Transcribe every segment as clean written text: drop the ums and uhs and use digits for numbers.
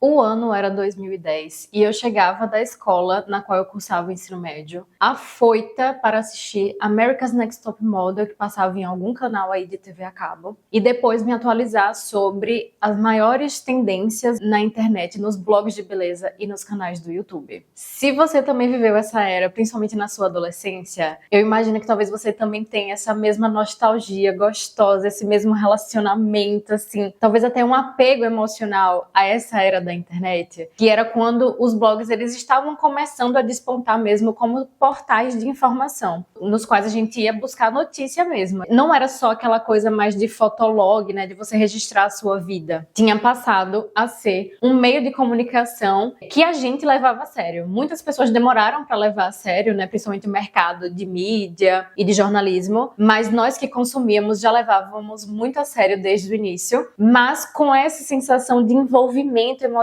O ano era 2010 e eu chegava da escola na qual eu cursava o ensino médio, afoita para assistir America's Next Top Model, que passava em algum canal aí de TV a cabo, e depois me atualizar sobre as maiores tendências na internet, nos blogs de beleza e nos canais do YouTube. Se você também viveu essa era, principalmente na sua adolescência, eu imagino que talvez você também tenha essa mesma nostalgia gostosa, esse mesmo relacionamento, assim, talvez até um apego emocional a essa era da internet, que era quando os blogs eles estavam começando a despontar mesmo como portais de informação, nos quais a gente ia buscar notícia mesmo. Não era só aquela coisa mais de fotolog, né, de você registrar a sua vida. Tinha passado a ser um meio de comunicação que a gente levava a sério. Muitas pessoas demoraram para levar a sério, né, principalmente o mercado de mídia e de jornalismo, mas nós que consumíamos já levávamos muito a sério desde o início, mas com essa sensação de envolvimento emocional,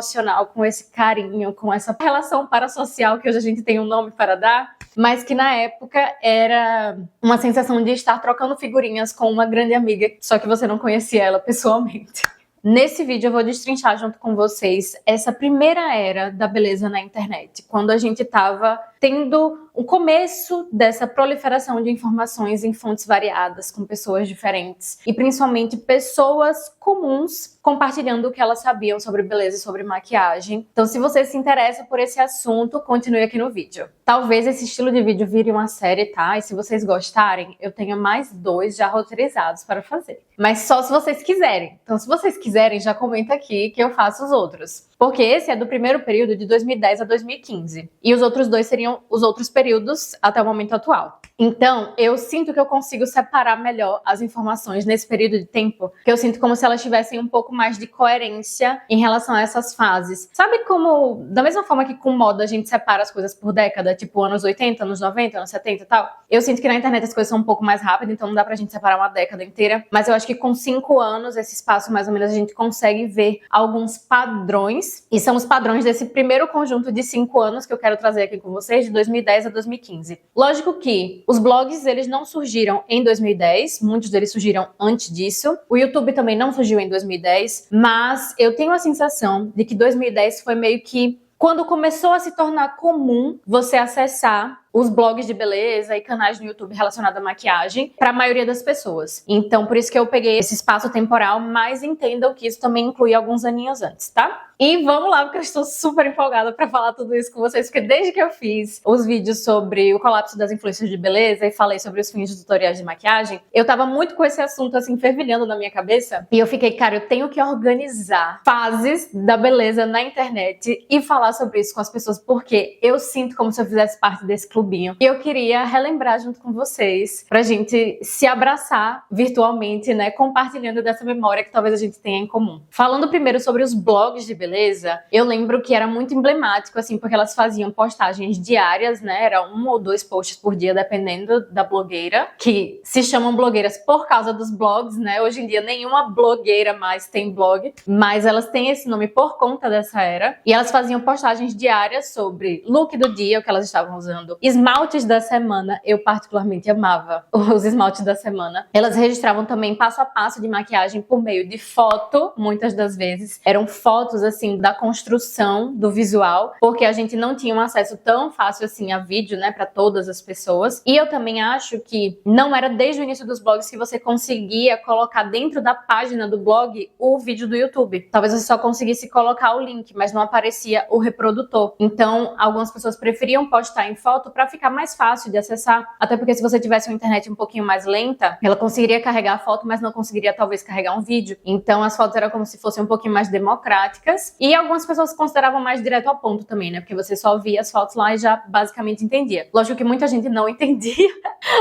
com esse carinho, com essa relação parasocial que hoje a gente tem um nome para dar, mas que na época era uma sensação de estar trocando figurinhas com uma grande amiga, só que você não conhecia ela pessoalmente. Nesse vídeo eu vou destrinchar junto com vocês essa primeira era da beleza na internet, quando a gente estava tendo o começo dessa proliferação de informações em fontes variadas, com pessoas diferentes, e principalmente pessoas comuns compartilhando o que elas sabiam sobre beleza e sobre maquiagem. Então, se você se interessa por esse assunto, continue aqui no vídeo. Talvez esse estilo de vídeo vire uma série, tá? E se vocês gostarem, eu tenho mais 2 já roteirizados para fazer. Mas só se vocês quiserem. Então, se vocês quiserem, já comenta aqui que eu faço os outros. Porque esse é do primeiro período de 2010 a 2015. E os outros 2 seriam os outros períodos até o momento atual. Então, eu sinto que eu consigo separar melhor as informações nesse período de tempo, que eu sinto como se elas tivessem um pouco mais de coerência em relação a essas fases. Sabe como, da mesma forma que com moda a gente separa as coisas por década, tipo anos 80, anos 90, anos 70 e tal? Eu sinto que na internet as coisas são um pouco mais rápidas, então não dá pra gente separar uma década inteira, mas eu acho que com 5 anos, esse espaço mais ou menos, a gente consegue ver alguns padrões, e são os padrões desse primeiro conjunto de 5 anos que eu quero trazer aqui com vocês, de 2010 a 2015. Lógico que os blogs, eles não surgiram em 2010, muitos deles surgiram antes disso. O YouTube também não surgiu em 2010, mas eu tenho a sensação de que 2010 foi meio que quando começou a se tornar comum você acessar os blogs de beleza e canais no YouTube relacionados à maquiagem para a maioria das pessoas. Então, por isso que eu peguei esse espaço temporal, mas entendam que isso também inclui alguns aninhos antes, tá? E vamos lá, porque eu estou super empolgada para falar tudo isso com vocês, porque desde que eu fiz os vídeos sobre o colapso das influências de beleza e falei sobre os fins de tutoriais de maquiagem, eu tava muito com esse assunto assim fervilhando na minha cabeça, e eu fiquei, cara, eu tenho que organizar fases da beleza na internet e falar sobre isso com as pessoas, porque eu sinto como se eu fizesse parte desse clube. E eu queria relembrar junto com vocês pra gente se abraçar virtualmente, né, compartilhando dessa memória que talvez a gente tenha em comum. Falando primeiro sobre os blogs de beleza, eu lembro que era muito emblemático, assim, porque elas faziam postagens diárias, né, era 1 ou 2 posts por dia, dependendo da blogueira, que se chamam blogueiras por causa dos blogs, né, hoje em dia nenhuma blogueira mais tem blog, mas elas têm esse nome por conta dessa era, e elas faziam postagens diárias sobre look do dia, o que elas estavam usando, esmaltes da semana, eu particularmente amava os esmaltes da semana. Elas registravam também passo a passo de maquiagem por meio de foto, muitas das vezes. Eram fotos, assim, da construção do visual, porque a gente não tinha um acesso tão fácil, assim, a vídeo, né, para todas as pessoas. E eu também acho que não era desde o início dos blogs que você conseguia colocar dentro da página do blog o vídeo do YouTube. Talvez você só conseguisse colocar o link, mas não aparecia o reprodutor. Então, algumas pessoas preferiam postar em foto para ficar mais fácil de acessar, até porque se você tivesse uma internet um pouquinho mais lenta, ela conseguiria carregar a foto, mas não conseguiria talvez carregar um vídeo. Então as fotos eram como se fossem um pouquinho mais democráticas, e algumas pessoas consideravam mais direto ao ponto também, né, porque você só via as fotos lá e já basicamente entendia. Lógico que muita gente não entendia,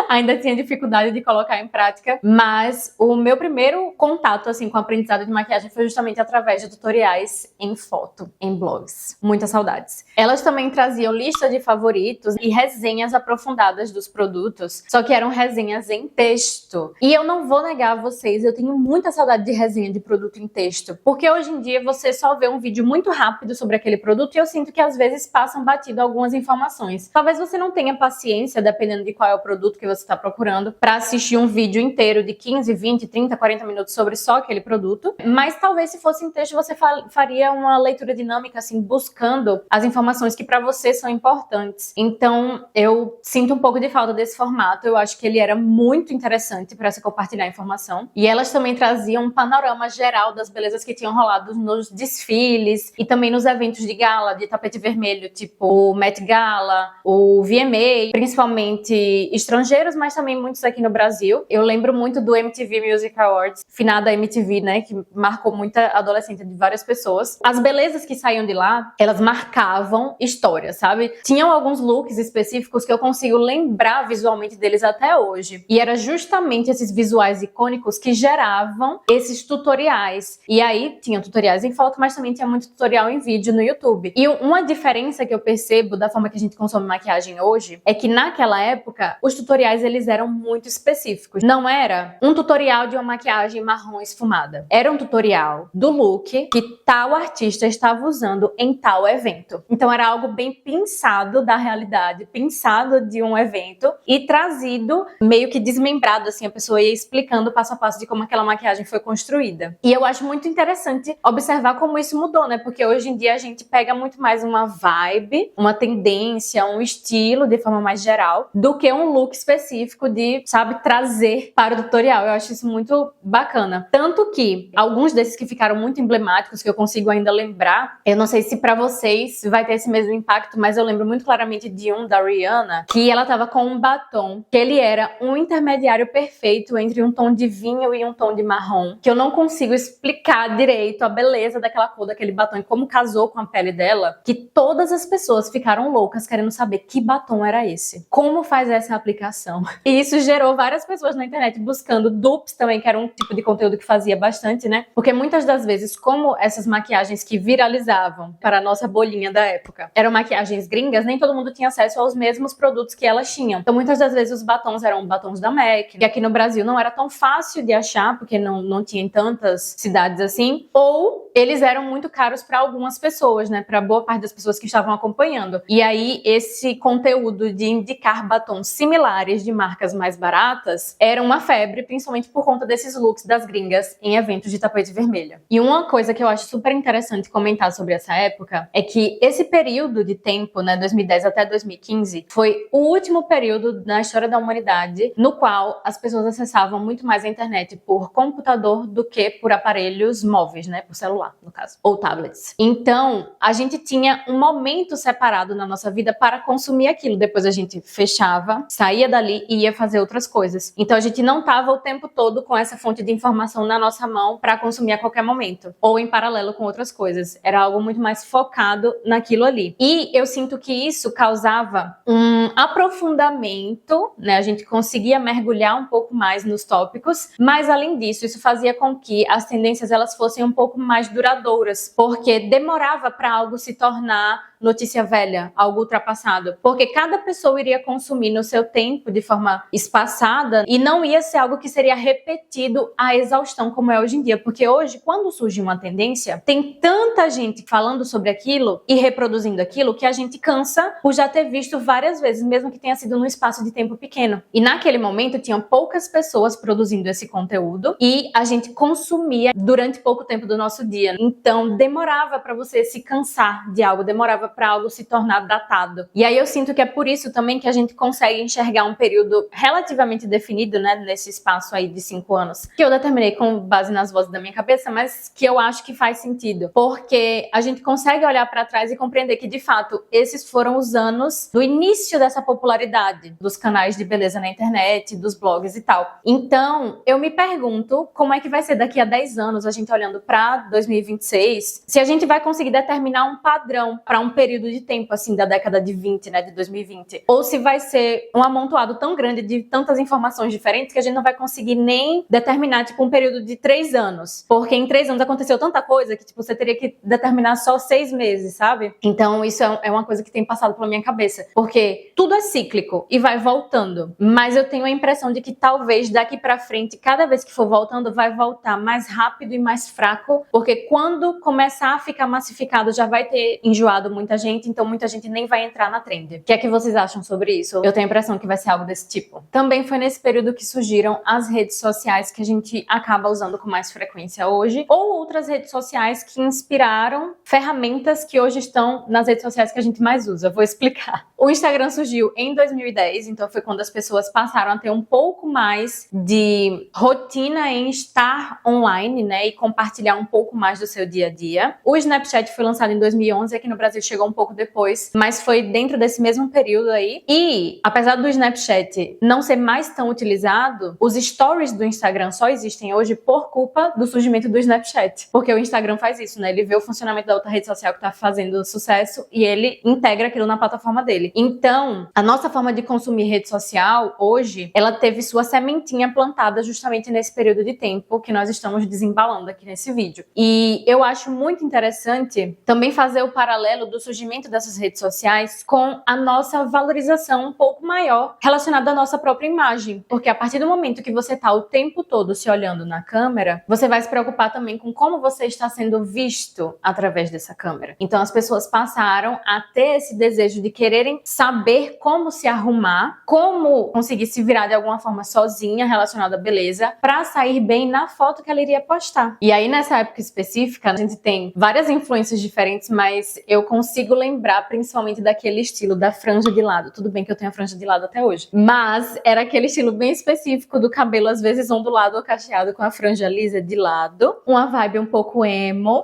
ainda tinha dificuldade de colocar em prática, mas o meu primeiro contato, assim, com o aprendizado de maquiagem foi justamente através de tutoriais em foto, em blogs. Muitas saudades. Elas também traziam lista de favoritos e resenhas aprofundadas dos produtos, só que eram resenhas em texto. E eu não vou negar a vocês, eu tenho muita saudade de resenha de produto em texto, porque hoje em dia você só vê um vídeo muito rápido sobre aquele produto e eu sinto que às vezes passam batido algumas informações. Talvez você não tenha paciência, dependendo de qual é o produto que você está procurando, para assistir um vídeo inteiro de 15, 20, 30, 40 minutos sobre só aquele produto, mas talvez se fosse em texto você faria uma leitura dinâmica, assim, buscando as informações que para você são importantes. Então, eu sinto um pouco de falta desse formato, eu acho que ele era muito interessante para se compartilhar informação, e elas também traziam um panorama geral das belezas que tinham rolado nos desfiles e também nos eventos de gala, de tapete vermelho, tipo o Met Gala, o VMA, principalmente estrangeiros, mas também muitos aqui no Brasil. Eu lembro muito do MTV Music Awards, finada MTV, né, que marcou muita adolescente de várias pessoas. As belezas que saíam de lá, elas marcavam história, sabe? Tinham alguns looks específicos que eu consigo lembrar visualmente deles até hoje. E era justamente esses visuais icônicos que geravam esses tutoriais. E aí, tinha tutoriais em foto, mas também tinha muito tutorial em vídeo no YouTube. E uma diferença que eu percebo da forma que a gente consome maquiagem hoje é que naquela época, os tutoriais eles eram muito específicos. Não era um tutorial de uma maquiagem marrom esfumada. Era um tutorial do look que tal artista estava usando em tal evento. Então era algo bem pensado da realidade, pensado de um evento e trazido meio que desmembrado, assim, a pessoa ia explicando passo a passo de como aquela maquiagem foi construída. E eu acho muito interessante observar como isso mudou, né? Porque hoje em dia a gente pega muito mais uma vibe, uma tendência, um estilo de forma mais geral, do que um look específico de, sabe, trazer para o tutorial. Eu acho isso muito bacana. Tanto que alguns desses que ficaram muito emblemáticos, que eu consigo ainda lembrar, eu não sei se pra vocês vai ter esse mesmo impacto, mas eu lembro muito claramente de um da Rihanna, que ela tava com um batom, que ele era um intermediário perfeito entre um tom de vinho e um tom de marrom, que eu não consigo explicar direito a beleza daquela cor daquele batom e como casou com a pele dela, que todas as pessoas ficaram loucas querendo saber que batom era esse, como faz essa aplicação. E isso gerou várias pessoas na internet buscando dupes também, que era um tipo de conteúdo que fazia bastante, né? Porque muitas das vezes, como essas maquiagens que viralizavam para a nossa bolinha da época eram maquiagens gringas, nem todo mundo tinha acesso aos mesmos produtos que elas tinham. Então muitas das vezes os batons eram batons da MAC, que aqui no Brasil não era tão fácil de achar, porque não tinha em tantas cidades assim, ou eles eram muito caros para algumas pessoas, né? Para boa parte das pessoas que estavam acompanhando. E aí esse conteúdo de indicar batons similares de marcas mais baratas era uma febre, principalmente por conta desses looks das gringas em eventos de tapete vermelho. E uma coisa que eu acho super interessante comentar sobre essa época é que esse período de tempo, né, 2010 até 2015, foi o último período na história da humanidade no qual as pessoas acessavam muito mais a internet por computador do que por aparelhos móveis, né, por celular, no caso, ou tablets. Então, a gente tinha um momento separado na nossa vida para consumir aquilo. Depois a gente fechava, saía dali e ia fazer outras coisas. Então, a gente não estava o tempo todo com essa fonte de informação na nossa mão para consumir a qualquer momento, ou em paralelo com outras coisas. Era algo muito mais focado naquilo ali. E eu sinto que isso causava um aprofundamento, né? A gente conseguia mergulhar um pouco mais nos tópicos, mas além disso, isso fazia com que as tendências elas fossem um pouco mais duradouras, porque demorava para algo se tornar notícia velha, algo ultrapassado, porque cada pessoa iria consumir no seu tempo de forma espaçada e não ia ser algo que seria repetido à exaustão como é hoje em dia, porque hoje, quando surge uma tendência, tem tanta gente falando sobre aquilo e reproduzindo aquilo que a gente cansa por já ter visto várias vezes, mesmo que tenha sido num espaço de tempo pequeno. E naquele momento tinham poucas pessoas produzindo esse conteúdo e a gente consumia durante pouco tempo do nosso dia. Então demorava para você se cansar de algo, demorava para algo se tornar datado. E aí eu sinto que é por isso também que a gente consegue enxergar um período relativamente definido, né, nesse espaço aí de 5 anos, que eu determinei com base nas vozes da minha cabeça, mas que eu acho que faz sentido, porque a gente consegue olhar para trás e compreender que, de fato, esses foram os anos do início dessa popularidade dos canais de beleza na internet, dos blogs e tal. Então, eu me pergunto como é que vai ser daqui a 10 anos, a gente olhando para 2026, se a gente vai conseguir determinar um padrão para um período período de tempo, assim, da década de 20, né, de 2020. Ou se vai ser um amontoado tão grande de tantas informações diferentes que a gente não vai conseguir nem determinar, tipo, um período de 3 anos. Porque em 3 anos aconteceu tanta coisa que, tipo, você teria que determinar só 6 meses, sabe? Então, isso é uma coisa que tem passado pela minha cabeça. Porque tudo é cíclico e vai voltando. Mas eu tenho a impressão de que talvez daqui pra frente, cada vez que for voltando, vai voltar mais rápido e mais fraco. Porque quando começar a ficar massificado, já vai ter enjoado muita gente, então muita gente nem vai entrar na trend. O que é que vocês acham sobre isso? Eu tenho a impressão que vai ser algo desse tipo. Também foi nesse período que surgiram as redes sociais que a gente acaba usando com mais frequência hoje, ou outras redes sociais que inspiraram ferramentas que hoje estão nas redes sociais que a gente mais usa. Vou explicar. O Instagram surgiu em 2010, então foi quando as pessoas passaram a ter um pouco mais de rotina em estar online, né, e compartilhar um pouco mais do seu dia a dia. O Snapchat foi lançado em 2011, aqui no Brasil chegou um pouco depois, mas foi dentro desse mesmo período aí. E, apesar do Snapchat não ser mais tão utilizado, os stories do Instagram só existem hoje por culpa do surgimento do Snapchat. Porque o Instagram faz isso, né? Ele vê o funcionamento da outra rede social que tá fazendo sucesso e ele integra aquilo na plataforma dele. Então, a nossa forma de consumir rede social hoje, ela teve sua sementinha plantada justamente nesse período de tempo que nós estamos desembalando aqui nesse vídeo. E eu acho muito interessante também fazer o paralelo do surgimento dessas redes sociais com a nossa valorização um pouco maior relacionada à nossa própria imagem. Porque a partir do momento que você tá o tempo todo se olhando na câmera, você vai se preocupar também com como você está sendo visto através dessa câmera. Então as pessoas passaram a ter esse desejo de quererem saber como se arrumar, como conseguir se virar de alguma forma sozinha relacionada à beleza, pra sair bem na foto que ela iria postar. E aí nessa época específica, a gente tem várias influências diferentes, mas eu consigo lembrar principalmente daquele estilo da franja de lado. Tudo bem que eu tenho a franja de lado até hoje, mas era aquele estilo bem específico do cabelo às vezes ondulado ou cacheado com a franja lisa de lado, uma vibe um pouco emo.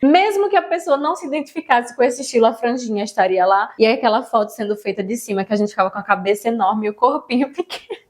Mesmo que a pessoa não se identificasse com esse estilo, a franjinha estaria lá. E aí aquela foto sendo feita de cima, que a gente ficava com a cabeça enorme e o corpinho pequeno.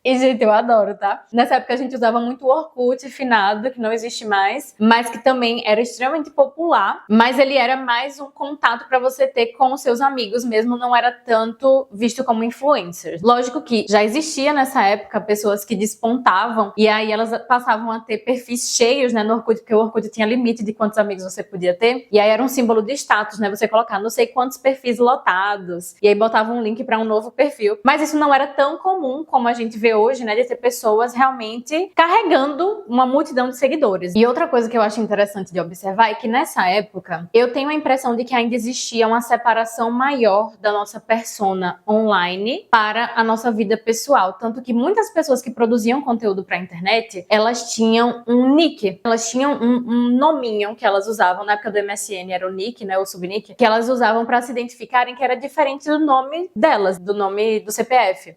E, gente, eu adoro, tá? Nessa época a gente usava muito o Orkut finado, que não existe mais, mas que também era extremamente popular, mas ele era mais um contato pra você ter com os seus amigos mesmo, não era tanto visto como influencers. Lógico que já existia nessa época pessoas que despontavam, e aí elas passavam a ter perfis cheios, né, no Orkut, porque o Orkut tinha limite de quantos amigos você podia ter, e aí era um símbolo de status, né, você colocar não sei quantos perfis lotados, e aí botava um link pra um novo perfil. Mas isso não era tão comum como a gente vê hoje, né, de ter pessoas realmente carregando uma multidão de seguidores. E outra coisa que eu acho interessante de observar é que nessa época eu tenho a impressão de que ainda existia uma separação maior da nossa persona online para a nossa vida pessoal, tanto que muitas pessoas que produziam conteúdo para a internet, elas tinham um nick, elas tinham um nominho que elas usavam na época do MSN, era o nick, né, o subnick, que elas usavam para se identificarem, que era diferente do nome delas, do nome do CPF.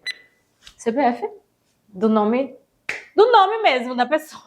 CPF? Do nome mesmo da pessoa.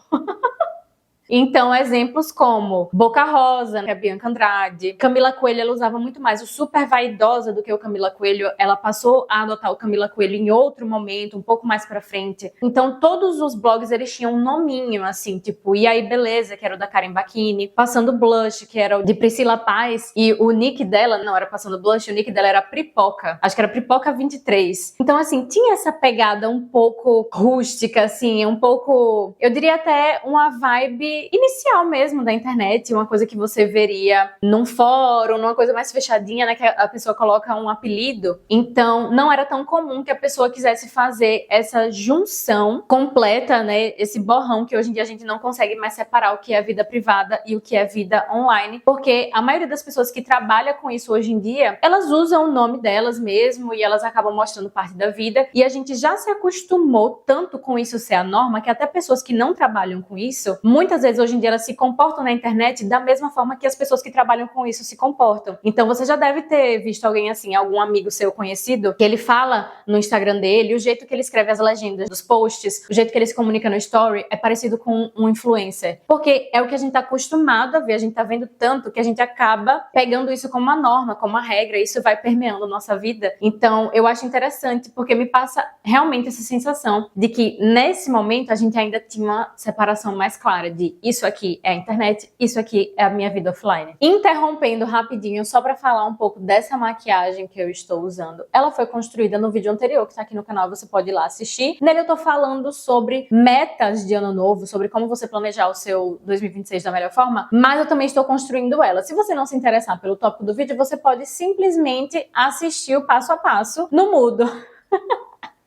Então, exemplos como Boca Rosa, que é a Bianca Andrade, Camila Coelho, ela usava muito mais o super vaidosa do que o Camila Coelho. Ela passou a adotar o Camila Coelho em outro momento, um pouco mais pra frente. Então, todos os blogs, eles tinham um nominho, assim, tipo, E aí Beleza, que era o da Karen Bacchini, Passando Blush, que era o de Priscila Paz, e o nick dela, não era Passando Blush, o nick dela era Pripoca. Acho que era Pripoca 23. Então, assim, tinha essa pegada um pouco rústica, assim, um pouco, eu diria até uma vibe inicial mesmo da internet, uma coisa que você veria num fórum, numa coisa mais fechadinha, né, que a pessoa coloca um apelido. Então, não era tão comum que a pessoa quisesse fazer essa junção completa, né, esse borrão que hoje em dia a gente não consegue mais separar o que é vida privada e o que é vida online, porque a maioria das pessoas que trabalha com isso hoje em dia, elas usam o nome delas mesmo e elas acabam mostrando parte da vida, e a gente já se acostumou tanto com isso ser a norma, que até pessoas que não trabalham com isso, muitas vezes hoje em dia elas se comportam na internet da mesma forma que as pessoas que trabalham com isso se comportam. Então você já deve ter visto alguém assim, algum amigo seu conhecido, que ele fala no Instagram dele, o jeito que ele escreve as legendas dos posts, o jeito que ele se comunica no story é parecido com um influencer. Porque é o que a gente tá acostumado a ver, a gente tá vendo tanto que a gente acaba pegando isso como uma norma, como uma regra, e isso vai permeando a nossa vida. Então eu acho interessante porque me passa realmente essa sensação de que nesse momento a gente ainda tinha uma separação mais clara de isso aqui é a internet, isso aqui é a minha vida offline. Interrompendo rapidinho, só pra falar um pouco dessa maquiagem que eu estou usando. Ela foi construída no vídeo anterior, que tá aqui no canal, você pode ir lá assistir. Nele eu tô falando sobre metas de ano novo, sobre como você planejar o seu 2026 da melhor forma, mas eu também estou construindo ela. Se você não se interessar pelo tópico do vídeo, você pode simplesmente assistir o passo a passo no mudo.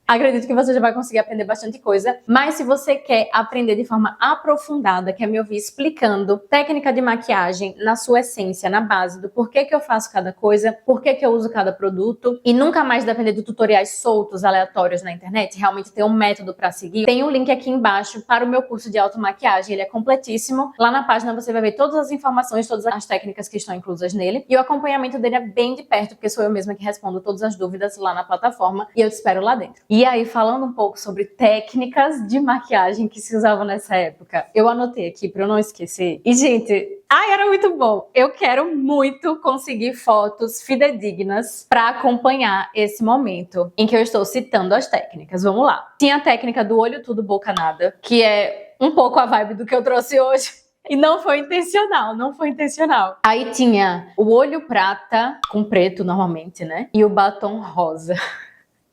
Acredito que você já vai conseguir aprender bastante coisa, mas se você quer aprender de forma aprofundada, quer me ouvir explicando técnica de maquiagem na sua essência, na base do porquê que eu faço cada coisa, porquê que eu uso cada produto e nunca mais depender de tutoriais soltos, aleatórios na internet, realmente ter um método para seguir, tem um link aqui embaixo para o meu curso de automaquiagem, ele é completíssimo. Lá na página você vai ver todas as informações, todas as técnicas que estão inclusas nele e o acompanhamento dele é bem de perto, porque sou eu mesma que respondo todas as dúvidas lá na plataforma e eu te espero lá dentro. E aí, falando um pouco sobre técnicas de maquiagem que se usavam nessa época, eu anotei aqui pra eu não esquecer. E, gente, era muito bom. Eu quero muito conseguir fotos fidedignas pra acompanhar esse momento em que eu estou citando as técnicas. Vamos lá. Tinha a técnica do olho tudo, boca nada, que é um pouco a vibe do que eu trouxe hoje. E não foi intencional, não foi intencional. Aí tinha o olho prata, com preto normalmente, né? E o batom rosa.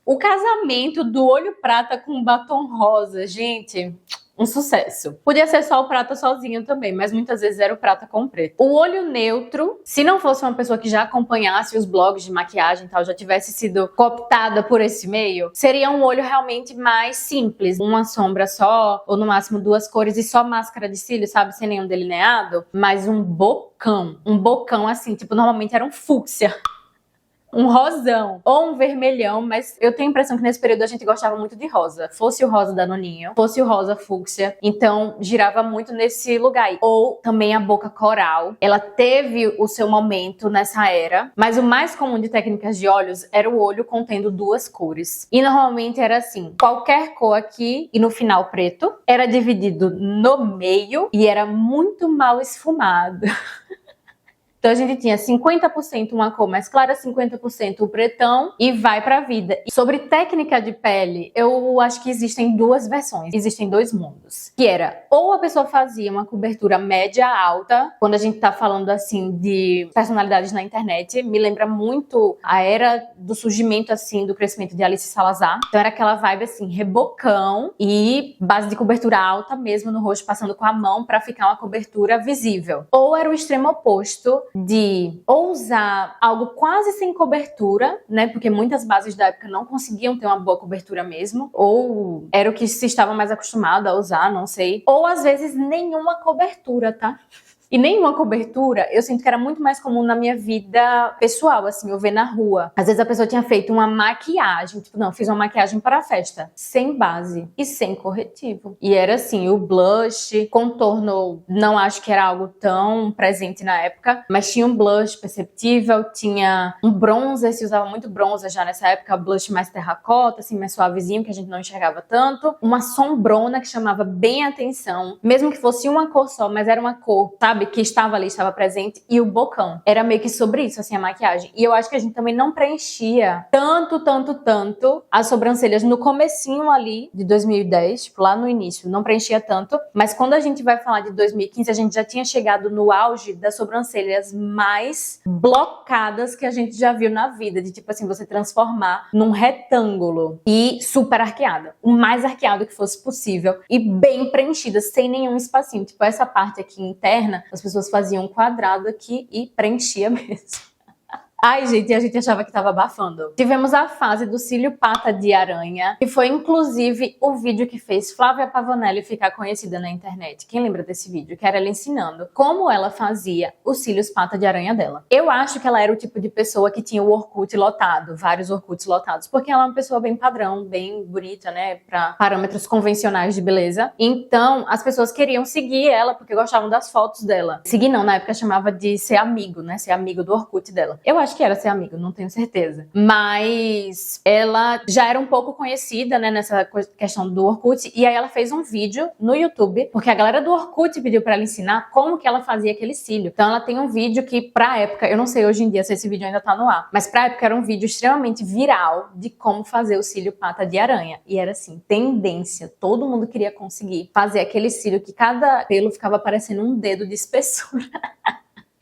O casamento do olho prata com batom rosa, gente, um sucesso. Podia ser só o prata sozinho também, mas muitas vezes era o prata com preto. O olho neutro, se não fosse uma pessoa que já acompanhasse os blogs de maquiagem e tal, já tivesse sido cooptada por esse meio, seria um olho realmente mais simples. Uma sombra só, ou no máximo duas cores e só máscara de cílios, sabe, sem nenhum delineado. Mas um bocão assim, tipo, normalmente era um fúcsia. Um rosão ou um vermelhão, mas eu tenho a impressão que nesse período a gente gostava muito de rosa. Fosse o rosa da Noninho, fosse o rosa fúcsia, então girava muito nesse lugar aí. Ou também a boca coral, ela teve o seu momento nessa era, mas o mais comum de técnicas de olhos era o olho contendo duas cores. E normalmente era assim, qualquer cor aqui e no final preto, era dividido no meio e era muito mal esfumado. Então a gente tinha 50% uma cor mais clara, 50% o pretão e vai pra vida. E sobre técnica de pele, eu acho que existem duas versões, existem dois mundos. Que era, ou a pessoa fazia uma cobertura média alta, quando a gente tá falando assim de personalidades na internet, me lembra muito a era do surgimento assim, do crescimento de Alice Salazar. Então era aquela vibe assim, rebocão e base de cobertura alta mesmo no rosto, passando com a mão pra ficar uma cobertura visível. Ou era o extremo oposto, de ou usar algo quase sem cobertura, né? Porque muitas bases da época não conseguiam ter uma boa cobertura mesmo, ou era o que se estava mais acostumado a usar, não sei. Ou às vezes nenhuma cobertura, tá? E nenhuma cobertura, eu sinto que era muito mais comum na minha vida pessoal, assim, eu ver na rua. Às vezes a pessoa tinha feito uma maquiagem, tipo, não, fiz uma maquiagem para a festa, sem base e sem corretivo. E era assim, o blush, contorno, não acho que era algo tão presente na época, mas tinha um blush perceptível, tinha um bronzer, se usava muito bronzer já nessa época, blush mais terracota, assim, mais suavezinho, que a gente não enxergava tanto. Uma sombrona que chamava bem a atenção, mesmo que fosse uma cor só, mas era uma cor, sabe? Que estava ali, estava presente, e o bocão. Era meio que sobre isso, assim, a maquiagem. E eu acho que a gente também não preenchia tanto as sobrancelhas no comecinho ali de 2010, tipo, lá no início, não preenchia tanto, mas quando a gente vai falar de 2015, a gente já tinha chegado no auge das sobrancelhas mais blocadas que a gente já viu na vida, de tipo assim, você transformar num retângulo e super arqueada, o mais arqueado que fosse possível e bem preenchida, sem nenhum espacinho, tipo essa parte aqui interna, as pessoas faziam um quadrado aqui e preenchia mesmo. Ai, gente, a gente achava que tava abafando. Tivemos a fase do cílio pata de aranha, que foi inclusive o vídeo que fez Flávia Pavonelli ficar conhecida na internet. Quem lembra desse vídeo? Que era ela ensinando como ela fazia os cílios pata de aranha dela. Eu acho que ela era o tipo de pessoa que tinha o Orkut lotado, vários Orkuts lotados, porque ela é uma pessoa bem padrão, bem bonita, né, pra parâmetros convencionais de beleza. Então, as pessoas queriam seguir ela porque gostavam das fotos dela. Seguir não, na época chamava de ser amigo, né, ser amigo do Orkut dela. Eu acho acho que era ser amigo, não tenho certeza. Mas ela já era um pouco conhecida, né, nessa questão do Orkut. E aí ela fez um vídeo no YouTube, porque a galera do Orkut pediu pra ela ensinar como que ela fazia aquele cílio. Então ela tem um vídeo que, pra época, eu não sei hoje em dia se esse vídeo ainda tá no ar, mas pra época era um vídeo extremamente viral de como fazer o cílio pata de aranha. E era assim, tendência. Todo mundo queria conseguir fazer aquele cílio que cada pelo ficava parecendo um dedo de espessura.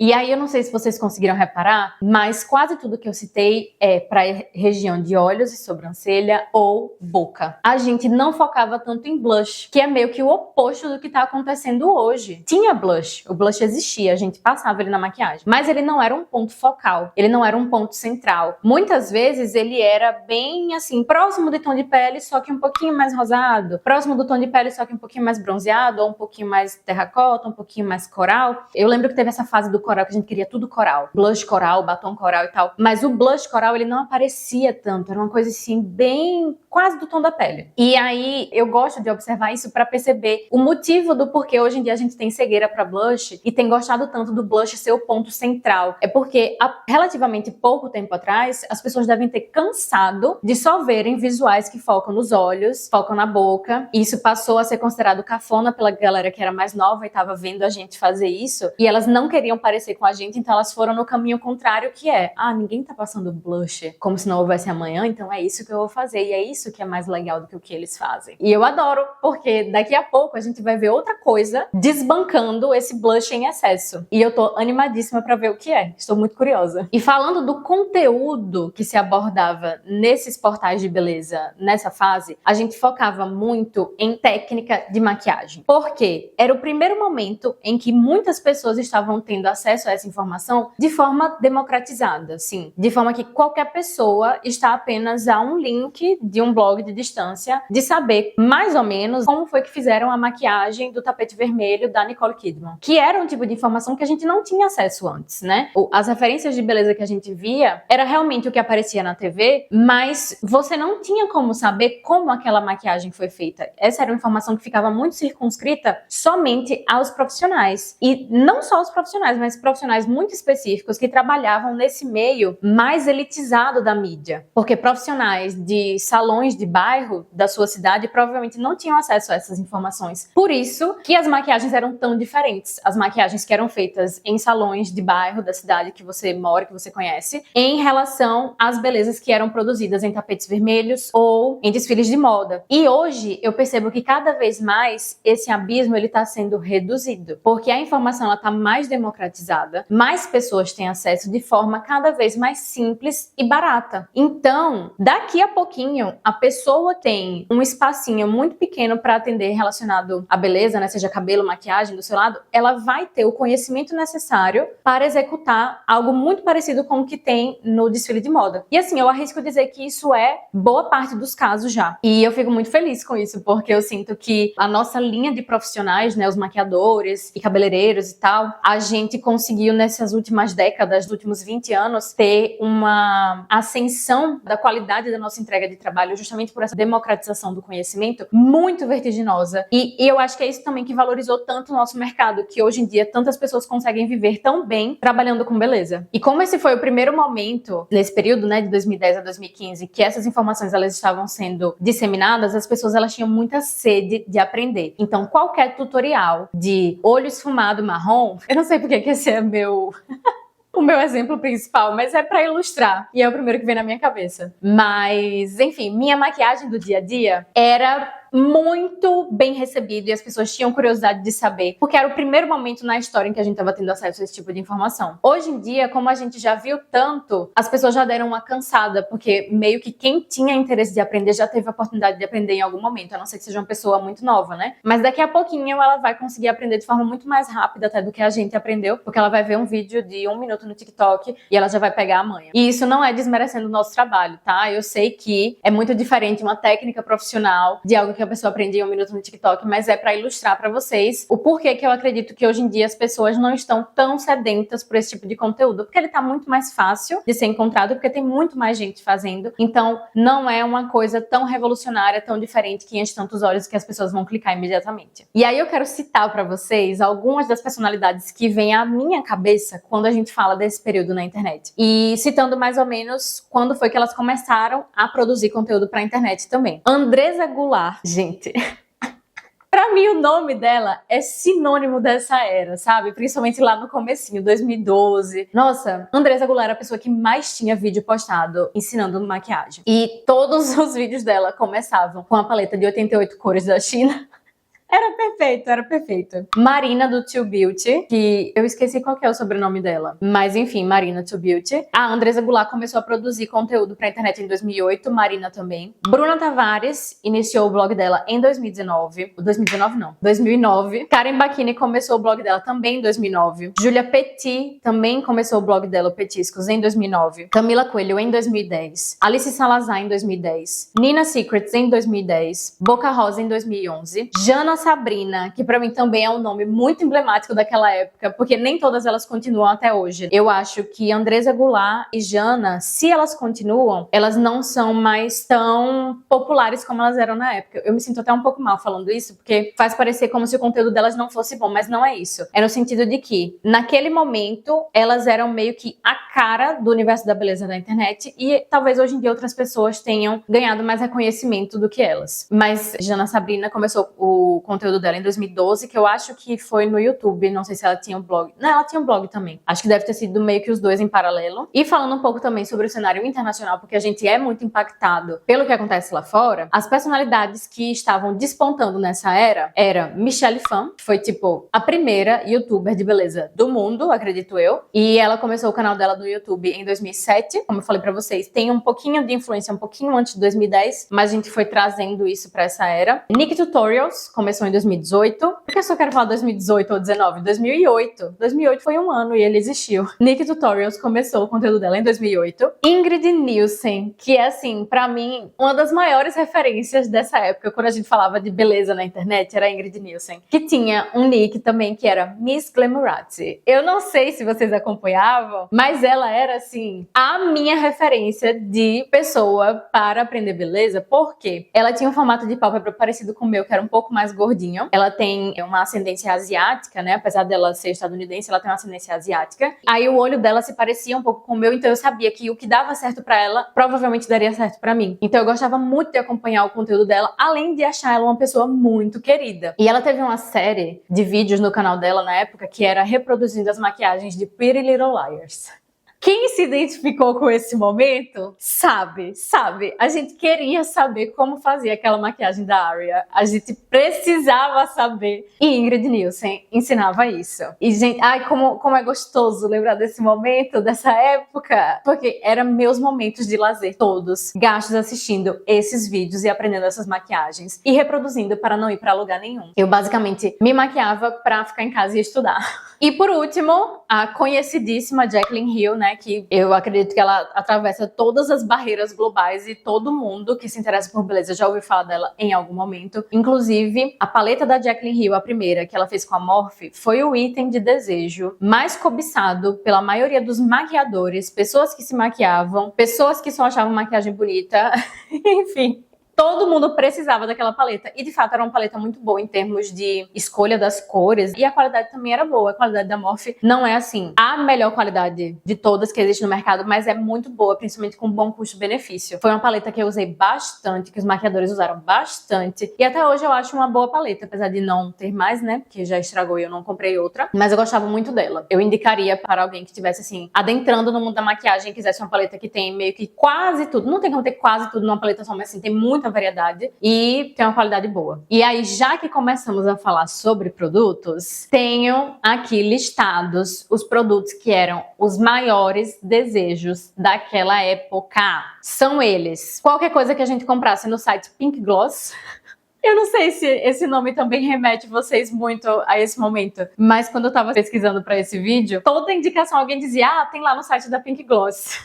E aí eu não sei se vocês conseguiram reparar, mas quase tudo que eu citei é para região de olhos e sobrancelha ou boca. A gente não focava tanto em blush, que é meio que o oposto do que tá acontecendo hoje. Tinha blush, o blush existia, a gente passava ele na maquiagem, mas ele não era um ponto focal, ele não era um ponto central. Muitas vezes ele era bem assim, próximo do tom de pele, só que um pouquinho mais rosado, próximo do tom de pele, só que um pouquinho mais bronzeado, ou um pouquinho mais terracota, um pouquinho mais coral. Eu lembro que teve essa fase do coral que a gente queria tudo coral, blush coral, batom coral e tal, mas o blush coral ele não aparecia tanto, era uma coisa assim bem quase do tom da pele. E aí eu gosto de observar isso pra perceber o motivo do porquê hoje em dia a gente tem cegueira pra blush e tem gostado tanto do blush ser o ponto central. É porque há relativamente pouco tempo atrás as pessoas devem ter cansado de só verem visuais que focam nos olhos, focam na boca, e isso passou a ser considerado cafona pela galera que era mais nova e tava vendo a gente fazer isso, e elas não queriam parecer com a gente, então elas foram no caminho contrário, que é, ninguém tá passando blush como se não houvesse amanhã, então é isso que eu vou fazer, e é isso que é mais legal do que o que eles fazem. E eu adoro, porque daqui a pouco a gente vai ver outra coisa desbancando esse blush em excesso. E eu tô animadíssima pra ver o que é, estou muito curiosa. E falando do conteúdo que se abordava nesses portais de beleza, nessa fase, a gente focava muito em técnica de maquiagem. Porque era o primeiro momento em que muitas pessoas estavam tendo acesso a essa informação de forma democratizada, assim, de forma que qualquer pessoa está apenas a um link de um blog de distância de saber mais ou menos como foi que fizeram a maquiagem do tapete vermelho da Nicole Kidman, que era um tipo de informação que a gente não tinha acesso antes, né? As referências de beleza que a gente via era realmente o que aparecia na TV, mas você não tinha como saber como aquela maquiagem foi feita. Essa era uma informação que ficava muito circunscrita somente aos profissionais. E não só os profissionais, mas profissionais muito específicos que trabalhavam nesse meio mais elitizado da mídia. Porque profissionais de salões de bairro da sua cidade provavelmente não tinham acesso a essas informações. Por isso que as maquiagens eram tão diferentes. As maquiagens que eram feitas em salões de bairro da cidade que você mora, que você conhece, em relação às belezas que eram produzidas em tapetes vermelhos ou em desfiles de moda. E hoje eu percebo que cada vez mais esse abismo ele está sendo reduzido, porque a informação ela está mais democratizada, mais pessoas têm acesso de forma cada vez mais simples e barata. Então, daqui a pouquinho, a pessoa tem um espacinho muito pequeno para atender relacionado à beleza, né? Seja cabelo, maquiagem, do seu lado, ela vai ter o conhecimento necessário para executar algo muito parecido com o que tem no desfile de moda. E assim, eu arrisco dizer que isso é boa parte dos casos já. E eu fico muito feliz com isso, porque eu sinto que a nossa linha de profissionais, né, os maquiadores e cabeleireiros e tal, a gente conseguiu nessas últimas décadas, nos últimos 20 anos, ter uma ascensão da qualidade da nossa entrega de trabalho justamente por essa democratização do conhecimento muito vertiginosa. E eu acho que é isso também que valorizou tanto o nosso mercado, que hoje em dia tantas pessoas conseguem viver tão bem trabalhando com beleza. E como esse foi o primeiro momento, nesse período, né, de 2010 a 2015, que essas informações elas estavam sendo disseminadas, as pessoas elas tinham muita sede de aprender. Então, qualquer tutorial de olho esfumado marrom, eu não sei porque que esse é o meu exemplo principal, mas é pra ilustrar. E é o primeiro que vem na minha cabeça. Mas, enfim, minha maquiagem do dia a dia era muito bem recebido e as pessoas tinham curiosidade de saber, porque era o primeiro momento na história em que a gente estava tendo acesso a esse tipo de informação. Hoje em dia, como a gente já viu tanto, as pessoas já deram uma cansada, porque meio que quem tinha interesse de aprender já teve a oportunidade de aprender em algum momento, a não ser que seja uma pessoa muito nova, né? Mas daqui a pouquinho ela vai conseguir aprender de forma muito mais rápida até do que a gente aprendeu, porque ela vai ver um vídeo de 1 minuto no TikTok e ela já vai pegar a manha. E isso não é desmerecendo o nosso trabalho, tá? Eu sei que é muito diferente uma técnica profissional de algo que que a pessoa aprende em 1 minuto no TikTok, mas é pra ilustrar pra vocês o porquê que eu acredito que hoje em dia as pessoas não estão tão sedentas por esse tipo de conteúdo, porque ele tá muito mais fácil de ser encontrado, porque tem muito mais gente fazendo, então não é uma coisa tão revolucionária, tão diferente que enche tantos olhos que as pessoas vão clicar imediatamente. E aí eu quero citar pra vocês algumas das personalidades que vêm à minha cabeça quando a gente fala desse período na internet. E citando mais ou menos quando foi que elas começaram a produzir conteúdo pra internet também. Andressa Goulart, gente... Pra mim, o nome dela é sinônimo dessa era, sabe? Principalmente lá no comecinho, 2012. Nossa, Andressa Goulart era a pessoa que mais tinha vídeo postado ensinando maquiagem. E todos os vídeos dela começavam com a paleta de 88 cores da China. Era perfeito, era perfeito. Marina do Too Beauty, que eu esqueci qual que é o sobrenome dela. Mas enfim, Marina Too Beauty. A Andressa Goulart começou a produzir conteúdo pra internet em 2008, Marina também. Bruna Tavares iniciou o blog dela em 2019. 2019 não, 2009. Karen Bacchini começou o blog dela também em 2009. Julia Petit também começou o blog dela, o Petiscos, em 2009. Camila Coelho em 2010. Alice Salazar em 2010. Nina Secrets em 2010. Boca Rosa em 2011. Jana Sabrina, que pra mim também é um nome muito emblemático daquela época, porque nem todas elas continuam até hoje. Eu acho que Andressa Goulart e Jana, se elas continuam, elas não são mais tão populares como elas eram na época. Eu me sinto até um pouco mal falando isso, porque faz parecer como se o conteúdo delas não fosse bom, mas não é isso. É no sentido de que, naquele momento, elas eram meio que a cara do universo da beleza da internet e talvez hoje em dia outras pessoas tenham ganhado mais reconhecimento do que elas. Mas Jana Sabrina começou o conteúdo dela em 2012, que eu acho que foi no YouTube, não sei se ela tinha um blog. Não, ela tinha um blog também. Acho que deve ter sido meio que os dois em paralelo. E falando um pouco também sobre o cenário internacional, porque a gente é muito impactado pelo que acontece lá fora, as personalidades que estavam despontando nessa era Michelle Phan, que foi tipo a primeira youtuber de beleza do mundo, acredito eu. E ela começou o canal dela no YouTube em 2007, como eu falei pra vocês, tem um pouquinho de influência, um pouquinho antes de 2010, mas a gente foi trazendo isso pra essa era. Nick Tutorials começou em 2018. Por que eu só quero falar 2018 ou 19? 2008. 2008 foi um ano e ele existiu. Nick Tutorials começou o conteúdo dela em 2008. Ingrid Nielsen, que é assim, pra mim, uma das maiores referências dessa época, quando a gente falava de beleza na internet, era a Ingrid Nielsen, que tinha um nick também que era Miss Glamourati. Eu não sei se vocês acompanhavam, mas ela era assim, a minha referência de pessoa para aprender beleza, porque ela tinha um formato de pálpebra parecido com o meu, que era um pouco mais gordinho. Ela tem uma ascendência asiática, né? Apesar dela ser estadunidense, ela tem uma ascendência asiática. Aí o olho dela se parecia um pouco com o meu, então eu sabia que o que dava certo pra ela, provavelmente daria certo pra mim. Então eu gostava muito de acompanhar o conteúdo dela, além de achar ela uma pessoa muito querida. E ela teve uma série de vídeos no canal dela na época, que era reproduzindo as maquiagens de Pretty Little Liars. Quem se identificou com esse momento, sabe. A gente queria saber como fazia aquela maquiagem da Aria. A gente precisava saber. E Ingrid Nielsen ensinava isso. E, gente, ai, como é gostoso lembrar desse momento, dessa época. Porque eram meus momentos de lazer todos, gastos assistindo esses vídeos e aprendendo essas maquiagens. E reproduzindo para não ir para lugar nenhum. Eu, basicamente, me maquiava pra ficar em casa e estudar. E, por último, a conhecidíssima Jaclyn Hill, né? Que eu acredito que ela atravessa todas as barreiras globais e todo mundo que se interessa por beleza já ouviu falar dela em algum momento. Inclusive, a paleta da Jaclyn Hill, a primeira que ela fez com a Morphe, foi o item de desejo mais cobiçado pela maioria dos maquiadores, pessoas que se maquiavam, pessoas que só achavam maquiagem bonita, enfim. Todo mundo precisava daquela paleta. E, de fato, era uma paleta muito boa em termos de escolha das cores. E a qualidade também era boa. A qualidade da Morphe não é, assim, a melhor qualidade de todas que existe no mercado, mas é muito boa, principalmente com bom custo-benefício. Foi uma paleta que eu usei bastante, que os maquiadores usaram bastante. E até hoje eu acho uma boa paleta, apesar de não ter mais, né? Porque já estragou e eu não comprei outra. Mas eu gostava muito dela. Eu indicaria para alguém que estivesse, assim, adentrando no mundo da maquiagem e quisesse uma paleta que tem meio que quase tudo. Não tem como ter quase tudo numa paleta só, mas, assim, tem muita variedade e tem uma qualidade boa. E aí, já que começamos a falar sobre produtos, tenho aqui listados os produtos que eram os maiores desejos daquela época. São eles: qualquer coisa que a gente comprasse no site Pink Gloss. Eu não sei se esse nome também remete vocês muito a esse momento, mas quando eu tava pesquisando pra esse vídeo, toda indicação alguém dizia, tem lá no site da Pink Gloss.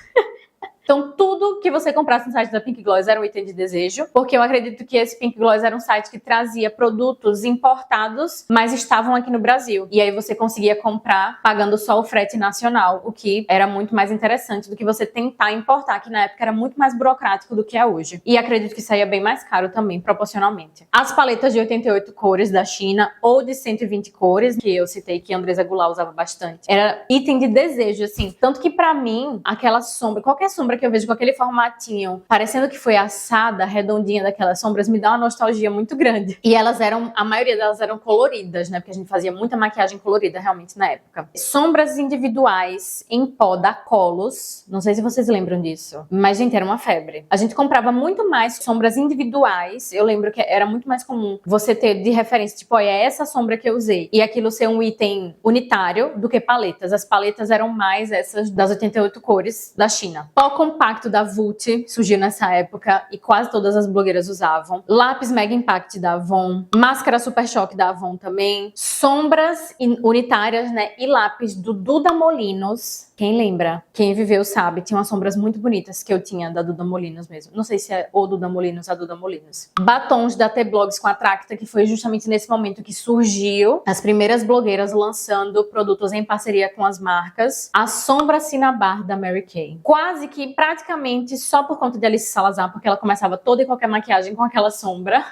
Então, tudo que você comprasse no site da Pink Gloss era um item de desejo, porque eu acredito que esse Pink Gloss era um site que trazia produtos importados, mas estavam aqui no Brasil. E aí você conseguia comprar pagando só o frete nacional, o que era muito mais interessante do que você tentar importar, que na época era muito mais burocrático do que é hoje. E acredito que saía bem mais caro também, proporcionalmente. As paletas de 88 cores da China, ou de 120 cores, que eu citei que a Andressa Goulart usava bastante, era item de desejo, assim. Tanto que pra mim, aquela sombra, qualquer sombra que eu vejo com aquele formatinho, parecendo que foi assada, redondinha daquelas sombras, me dá uma nostalgia muito grande. E elas eram, a maioria delas eram coloridas, né? Porque a gente fazia muita maquiagem colorida realmente na época. Sombras individuais em pó da Colos, não sei se vocês lembram disso, mas gente, era uma febre. A gente comprava muito mais sombras individuais, eu lembro que era muito mais comum você ter de referência, tipo, olha, é essa sombra que eu usei, e aquilo ser um item unitário do que paletas. As paletas eram mais essas das 88 cores da China. Pó compacto da Vult surgiu nessa época e quase todas as blogueiras usavam. Lápis Mega Impact da Avon, máscara Super Choque da Avon também, sombras unitárias, né, e lápis do Duda Molinos. Quem lembra? Quem viveu sabe, tinha umas sombras muito bonitas que eu tinha da Duda Molinos mesmo. Não sei se é o Duda Molinos, a Duda Molinos. Batons da T-Blogs com a Tracta, que foi justamente nesse momento que surgiu as primeiras blogueiras lançando produtos em parceria com as marcas. A sombra Cinnabar da Mary Kay. Quase que praticamente só por conta de Alice Salazar, porque ela começava toda e qualquer maquiagem com aquela sombra.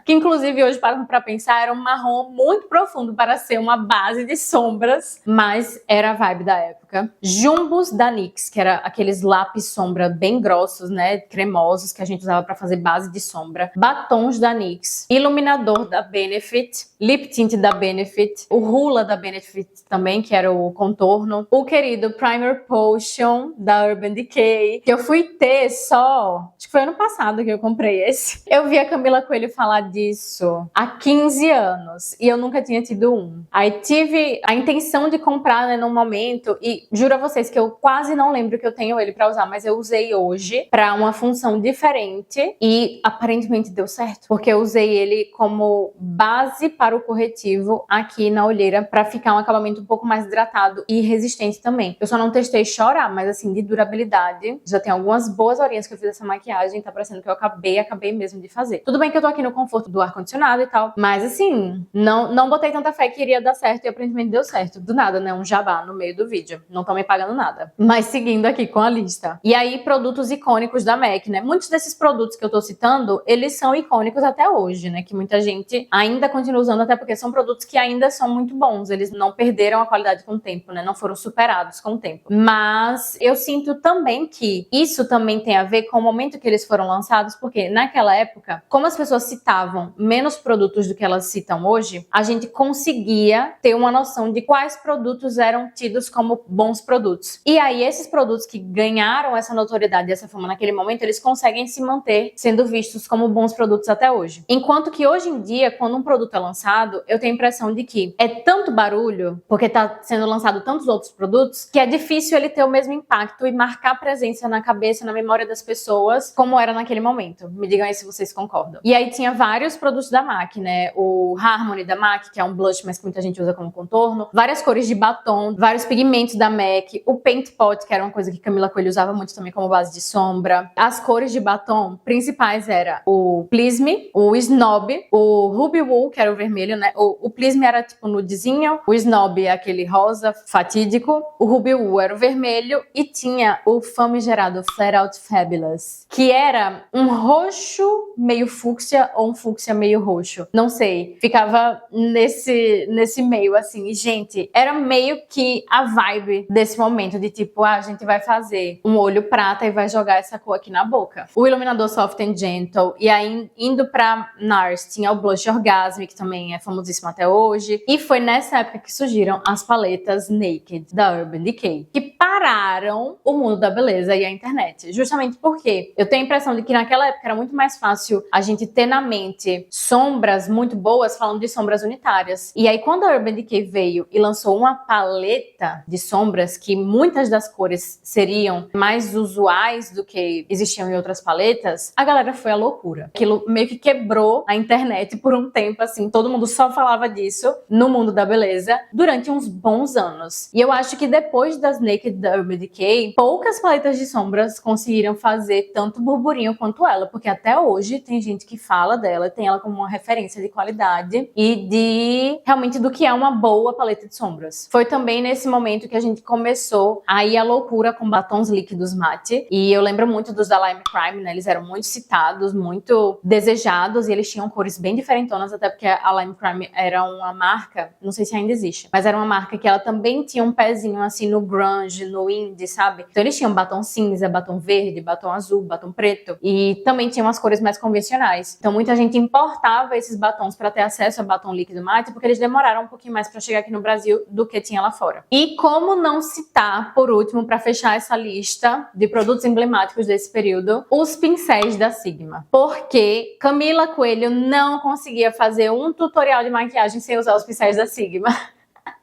Que inclusive hoje, para pensar, era um marrom muito profundo para ser uma base de sombras, mas era a vibe da época. Jumbos da NYX, que era aqueles lápis sombra bem grossos, né, cremosos, que a gente usava para fazer base de sombra. Batons da NYX, iluminador da Benefit, lip tint da Benefit, o Hoola da Benefit também, que era o contorno, o querido Primer Potion da Urban Decay, que eu fui ter só, acho que foi ano passado que eu comprei esse. Eu vi a Camila Coelho falar disso há 15 anos e eu nunca tinha tido um. Aí tive a intenção de comprar, né, num momento, e juro a vocês que eu quase não lembro que eu tenho ele pra usar, mas eu usei hoje pra uma função diferente e aparentemente deu certo, porque eu usei ele como base para o corretivo aqui na olheira pra ficar um acabamento um pouco mais hidratado e resistente também. Eu só não testei chorar, mas assim, de durabilidade, já tem algumas boas horinhas que eu fiz essa maquiagem, tá parecendo que eu acabei mesmo de fazer. Tudo bem que eu tô aqui no conforto do ar-condicionado e tal, mas assim, não botei tanta fé que iria dar certo e aparentemente deu certo. Do nada, né? Um jabá no meio do vídeo. Não tô me pagando nada. Mas seguindo aqui com a lista. E aí, produtos icônicos da MAC, né? Muitos desses produtos que eu tô citando, eles são icônicos até hoje, né? Que muita gente ainda continua usando, até porque são produtos que ainda são muito bons. Eles não perderam a qualidade com o tempo, né? Não foram superados com o tempo. Mas eu sinto também que isso também tem a ver com o momento que eles foram lançados, porque naquela época, como as pessoas citavam menos produtos do que elas citam hoje, a gente conseguia ter uma noção de quais produtos eram tidos como bons produtos. E aí, esses produtos que ganharam essa notoriedade e essa fama naquele momento, eles conseguem se manter sendo vistos como bons produtos até hoje. Enquanto que hoje em dia, quando um produto é lançado, eu tenho a impressão de que é tanto barulho, porque tá sendo lançado tantos outros produtos, que é difícil ele ter o mesmo impacto e marcar presença na cabeça, na memória das pessoas, como era naquele momento. Me digam aí se vocês concordam. E aí tinha vários produtos da MAC, né? O Harmony da MAC, que é um blush, mas que muita gente usa como contorno. Várias cores de batom, vários pigmentos da MAC. O Paint Pot, que era uma coisa que Camila Coelho usava muito também como base de sombra. As cores de batom principais era o Please Me, o Snob, o Ruby Woo, que era o vermelho, né? O Please Me era tipo nudezinho, o Snob é aquele rosa fatídico, o Ruby Woo era o vermelho e tinha o famigerado Flat Out Fabulous, que era um roxo meio fúcsia ou um fúcsia meio roxo. Não sei. Ficava nesse meio, assim. E, gente, era meio que a vibe desse momento de tipo, a gente vai fazer um olho prata e vai jogar essa cor aqui na boca. O iluminador Soft and Gentle. E aí, indo pra NARS, tinha o Blush Orgasmic, que também é famosíssimo até hoje. E foi nessa época que surgiram as paletas Naked, da Urban Decay, que pararam o mundo da beleza e a internet. Justamente porque eu tenho a impressão de que naquela época era muito mais fácil a gente ter na mente sombras muito boas, falando de sombras unitárias. E aí, quando a Urban Decay veio e lançou uma paleta de sombras, sombras, que muitas das cores seriam mais usuais do que existiam em outras paletas, a galera foi à loucura. Aquilo meio que quebrou a internet por um tempo, assim, todo mundo só falava disso no mundo da beleza durante uns bons anos. E eu acho que depois das Naked da Urban Decay, poucas paletas de sombras conseguiram fazer tanto burburinho quanto ela, porque até hoje tem gente que fala dela, tem ela como uma referência de qualidade e de realmente do que é uma boa paleta de sombras. Foi também nesse momento que a gente começou a ir à loucura com batons líquidos mate, e eu lembro muito dos da Lime Crime, né? Eles eram muito citados, muito desejados, e eles tinham cores bem diferentonas, até porque a Lime Crime era uma marca, não sei se ainda existe, mas era uma marca que ela também tinha um pezinho assim no grunge, no indie, sabe? Então eles tinham batom cinza, batom verde, batom azul, batom preto, e também tinham as cores mais convencionais. Então muita gente importava esses batons para ter acesso a batom líquido mate, porque eles demoraram um pouquinho mais para chegar aqui no Brasil do que tinha lá fora. E como não citar, por último, para fechar essa lista de produtos emblemáticos desse período, os pincéis da Sigma. Porque Camila Coelho não conseguia fazer um tutorial de maquiagem sem usar os pincéis da Sigma.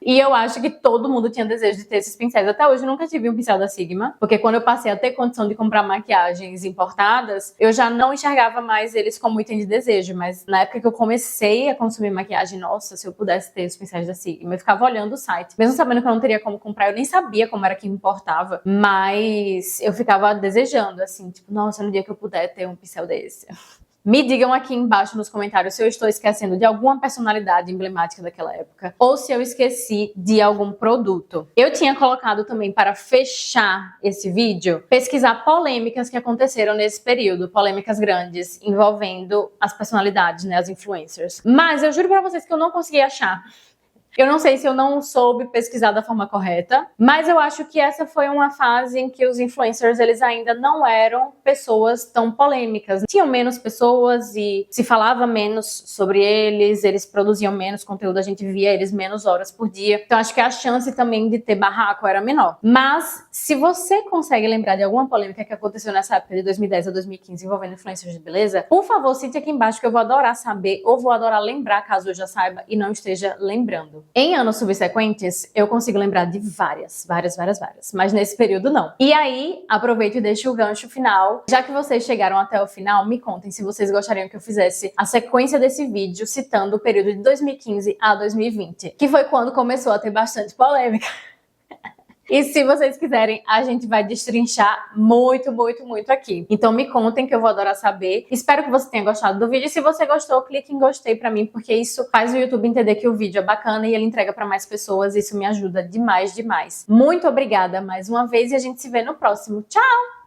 E eu acho que todo mundo tinha desejo de ter esses pincéis. Até hoje eu nunca tive um pincel da Sigma, porque quando eu passei a ter condição de comprar maquiagens importadas, eu já não enxergava mais eles como item de desejo. Mas na época que eu comecei a consumir maquiagem, nossa, se eu pudesse ter os pincéis da Sigma, eu ficava olhando o site. Mesmo sabendo que eu não teria como comprar, eu nem sabia como era que importava, mas eu ficava desejando, assim, tipo, nossa, no dia que eu puder ter um pincel desse. Me digam aqui embaixo nos comentários se eu estou esquecendo de alguma personalidade emblemática daquela época ou se eu esqueci de algum produto. Eu tinha colocado também, para fechar esse vídeo, pesquisar polêmicas que aconteceram nesse período, polêmicas grandes envolvendo as personalidades, né, as influencers. Mas eu juro pra vocês que eu não consegui achar. Eu não sei se eu não soube pesquisar da forma correta, mas eu acho que essa foi uma fase em que os influencers, eles ainda não eram pessoas tão polêmicas. Tinham menos pessoas e se falava menos sobre eles, eles produziam menos conteúdo, a gente via eles menos horas por dia. Então acho que a chance também de ter barraco era menor. Mas se você consegue lembrar de alguma polêmica que aconteceu nessa época de 2010 a 2015 envolvendo influencers de beleza, por favor, cite aqui embaixo que eu vou adorar saber ou vou adorar lembrar caso eu já saiba e não esteja lembrando. Em anos subsequentes, eu consigo lembrar de várias. Mas nesse período, não. E aí, aproveito e deixo o gancho final. Já que vocês chegaram até o final, me contem se vocês gostariam que eu fizesse a sequência desse vídeo citando o período de 2015 a 2020, que foi quando começou a ter bastante polêmica. E se vocês quiserem, a gente vai destrinchar muito aqui. Então me contem que eu vou adorar saber. Espero que você tenha gostado do vídeo. E se você gostou, clique em gostei pra mim, porque isso faz o YouTube entender que o vídeo é bacana e ele entrega pra mais pessoas. Isso me ajuda demais. Muito obrigada mais uma vez e a gente se vê no próximo. Tchau!